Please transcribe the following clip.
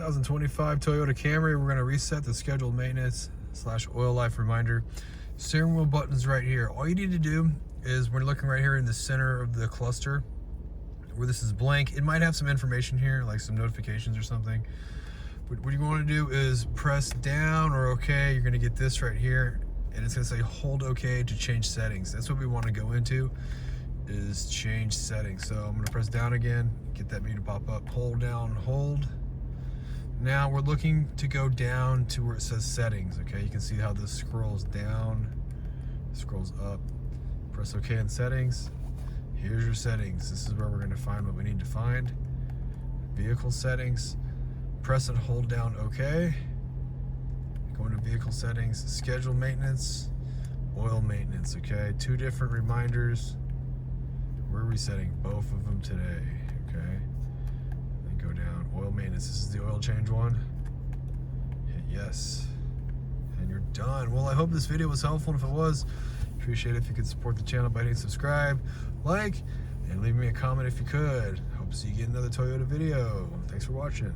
2025 Toyota Camry. We're going to reset the scheduled maintenance / oil life reminder. Steering wheel buttons right here. All you need to do is, we're looking right here in the center of the cluster where this is blank. It might have some information here, like some notifications or something. But what you want to do is press down or OK. You're going to get this right here, and it's going to say hold OK to change settings. That's what we want to go into, is change settings. So I'm going to press down again, get that menu to pop up, hold down, hold. Now we're looking to go down to where it says settings. Okay, you can see how this scrolls down, scrolls up. Press OK in settings. Here's your settings. This is where we're going to find what we need to find. Vehicle settings. Press and hold down OK. Go into vehicle settings, schedule maintenance, oil maintenance. Okay, two different reminders. We're resetting both of them today. Okay, then go down, oil maintenance. This is the oil change one. Hit yes, and you're done. Well, I hope this video was helpful, and if it was, appreciate it if you could support the channel by hitting subscribe, like, and leave me a comment if you could. Hope to see you get another Toyota video. Thanks for watching.